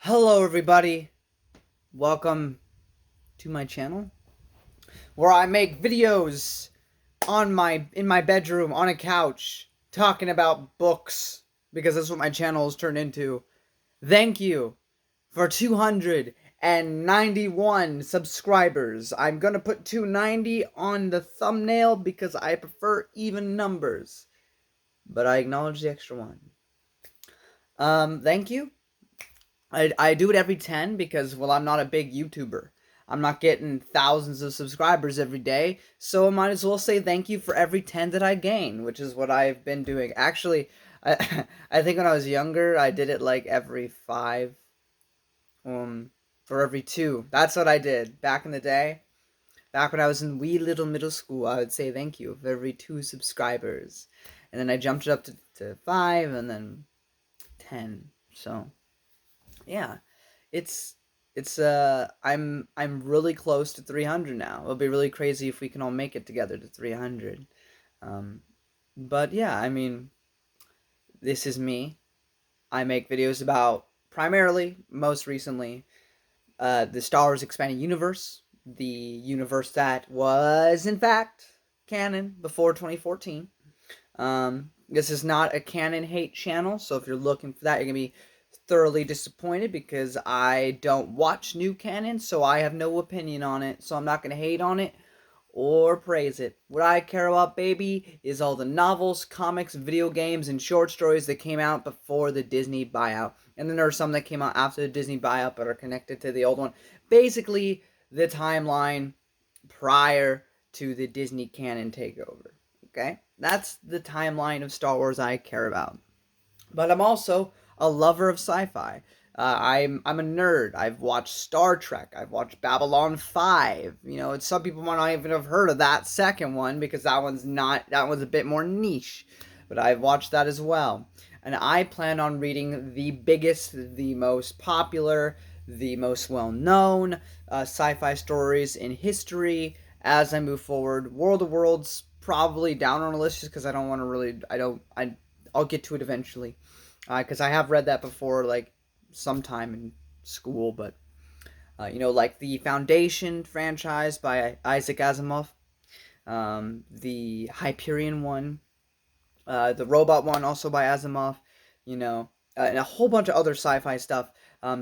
Hello everybody, welcome to my channel where I make videos in my bedroom on a couch talking about books because that's what my channel has turned into. Thank you for 291 subscribers. I'm gonna put 290 on the thumbnail because I prefer even numbers, but I acknowledge the extra one. Thank you. I do it every 10 because, well, I'm not a big YouTuber. I'm not getting thousands of subscribers every day, so I might as well say thank you for every 10 that I gain, which is what I've been doing. Actually, I think when I was younger, I did it like every 5, um, for every 2. That's what I did back in the day. Back when I was in wee little middle school, I would say thank you for every 2 subscribers. And then I jumped it up to 5 and then 10. So, yeah. It's I'm really close to 300 now. It'll be really crazy if we can all make it together to 300. Um, but yeah, I mean, this is me. I make videos about primarily, most recently, the Star Wars Expanded Universe, the universe that was in fact canon before 2014. This is not a canon hate channel, so if you're looking for that, you're gonna be thoroughly disappointed because I don't watch new canon, so I have no opinion on it, so I'm not gonna hate on it or praise it. What I care about, baby, is all the novels, comics, video games, and short stories that came out before the Disney buyout. And then there are some that came out after the Disney buyout but are connected to the old one. Basically, the timeline prior to the Disney canon takeover. Okay? That's the timeline of Star Wars I care about. But I'm also a lover of sci-fi. I'm a nerd. I've watched Star Trek. I've watched Babylon 5. You know, some people might not even have heard of that second one because that one's a bit more niche. But I've watched that as well. And I plan on reading the biggest, the most popular, the most well-known sci-fi stories in history as I move forward. World of Worlds probably down on the list just because I don't want to really I'll get to it eventually because I have read that before, like sometime in school. But like the Foundation franchise by Isaac Asimov, the Hyperion one, the Robot one also by Asimov, and a whole bunch of other sci-fi stuff.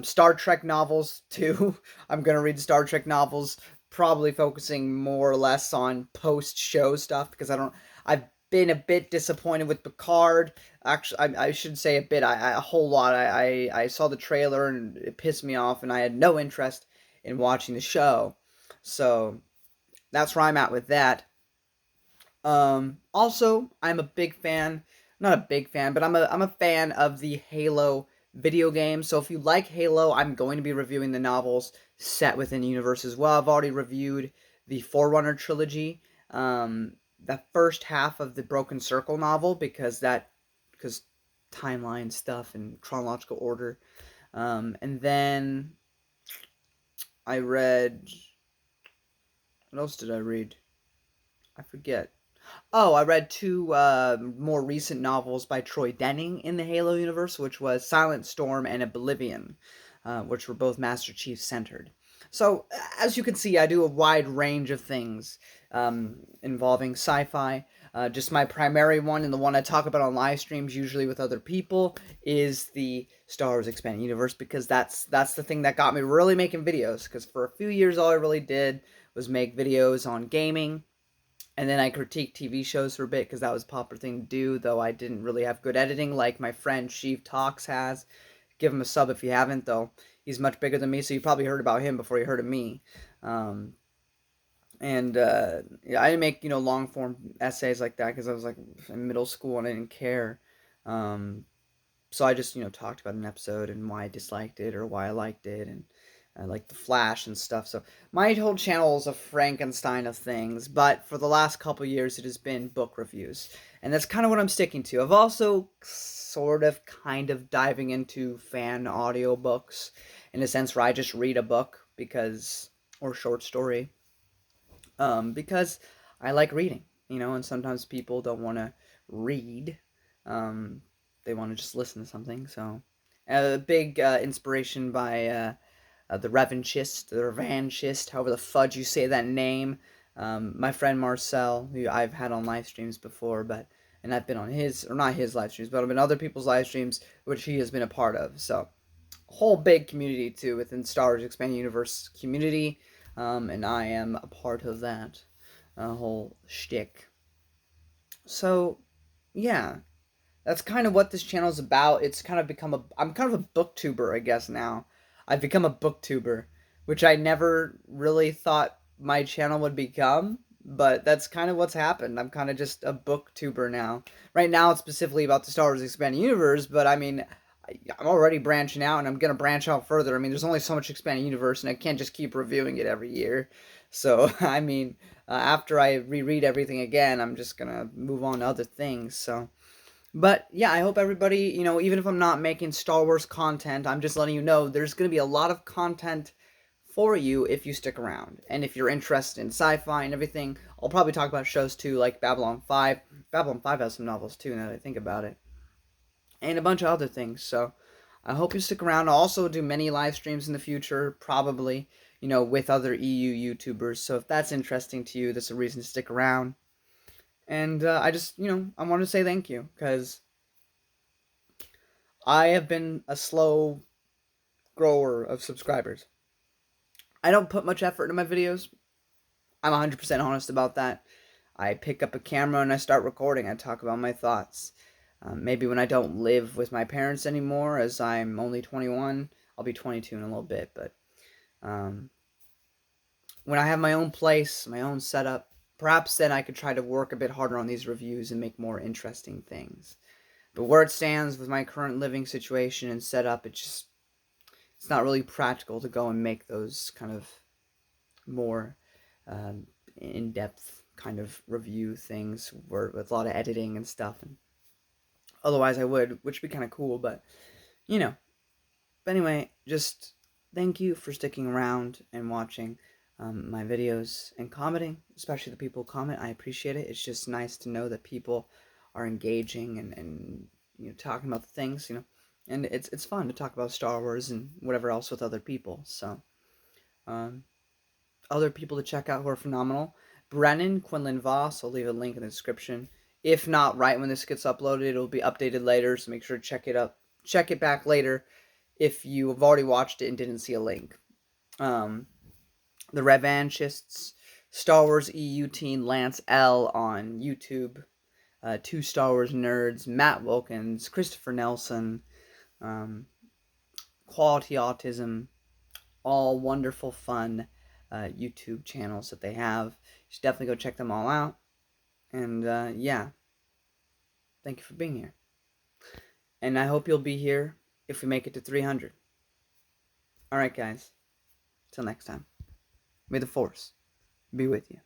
Star Trek novels too. I'm gonna read Star Trek novels, probably focusing more or less on post-show stuff because I've been a bit disappointed with Picard. Actually, I should say a bit. A whole lot. I saw the trailer and it pissed me off, and I had no interest in watching the show. So that's where I'm at with that. Also, I'm a big fan, not a big fan, but I'm a fan of the Halo video game. So if you like Halo, I'm going to be reviewing the novels set within the universe as well. I've already reviewed the Forerunner trilogy, the first half of the Broken Circle novel because timeline stuff and chronological order. And then I read, what else did I read? I forget. Oh, I read two more recent novels by Troy Denning in the Halo universe, which was Silent Storm and Oblivion, which were both Master Chief centered. So, as you can see, I do a wide range of things involving sci fi. Just my primary one, and the one I talk about on live streams, usually with other people, is the Star Wars Expanded Universe because that's the thing that got me really making videos. Because for a few years, all I really did was make videos on gaming, and then I critiqued TV shows for a bit because that was a popular thing to do, though I didn't really have good editing like my friend Sheev Talks has. Give him a sub if you haven't, though. He's much bigger than me, so you probably heard about him before you heard of me. Um, and yeah, I didn't make long form essays like that because I was like in middle school and I didn't care. Um, so I just talked about an episode and why I disliked it or why I liked it, and I like the Flash and stuff. So my whole channel is a Frankenstein of things, but for the last couple years it has been book reviews, and that's kind of what I'm sticking to. I've also sort of kind of diving into fan audiobooks in a sense where I just read a book because or short story because I like reading, and sometimes people don't want to read. Um, they want to just listen to something. So A big inspiration by the Revanchist, however the fudge you say that name. My friend Marcel, who I've had on live streams before, and I've been on his, or not his live streams, but I've been other people's live streams, which he has been a part of. So, whole big community too within Star Wars Expanded Universe community, and I am a part of that whole shtick. So, yeah, that's kind of what this channel is about. It's kind of become I'm kind of a booktuber, I guess now. I've become a booktuber, which I never really thought my channel would become, but that's kind of what's happened. I'm kind of just a booktuber now. Right now, it's specifically about the Star Wars Expanded Universe, but I mean, I'm already branching out, and I'm gonna branch out further. I mean, there's only so much Expanded Universe, and I can't just keep reviewing it every year. So, I mean, after I reread everything again, I'm just gonna move on to other things. So. But yeah, I hope everybody, even if I'm not making Star Wars content, I'm just letting you know there's going to be a lot of content for you if you stick around. And if you're interested in sci-fi and everything, I'll probably talk about shows too, like Babylon 5. Babylon 5 has some novels too, now that I think about it. And a bunch of other things. So I hope you stick around. I'll also do many live streams in the future, probably, with other EU YouTubers. So if that's interesting to you, that's a reason to stick around. And I just, I want to say thank you, because I have been a slow grower of subscribers. I don't put much effort into my videos. I'm 100% honest about that. I pick up a camera and I start recording. I talk about my thoughts. Maybe when I don't live with my parents anymore, as I'm only 21, I'll be 22 in a little bit, but when I have my own place, my own setup, perhaps then I could try to work a bit harder on these reviews and make more interesting things. But where it stands with my current living situation and setup, it's not really practical to go and make those kind of more in-depth kind of review things with a lot of editing and stuff. And otherwise I would, which would be kind of cool, but But anyway, just thank you for sticking around and watching my videos and commenting, especially the people who comment. I appreciate it. It's just nice to know that people are engaging and talking about the things, and it's fun to talk about Star Wars and whatever else with other people. So, other people to check out who are phenomenal: Brennan, Quinlan Voss. I'll leave a link in the description. If not right when this gets uploaded, it'll be updated later. So make sure to check it back later if you have already watched it and didn't see a link. The Revanchists, Star Wars EU teen Lance L on YouTube, Two Star Wars Nerds, Matt Wilkins, Christopher Nelson, Quality Autism, all wonderful, fun YouTube channels that they have. You should definitely go check them all out. And yeah, thank you for being here. And I hope you'll be here if we make it to 300. Alright, guys. Till next time. May the Force be with you.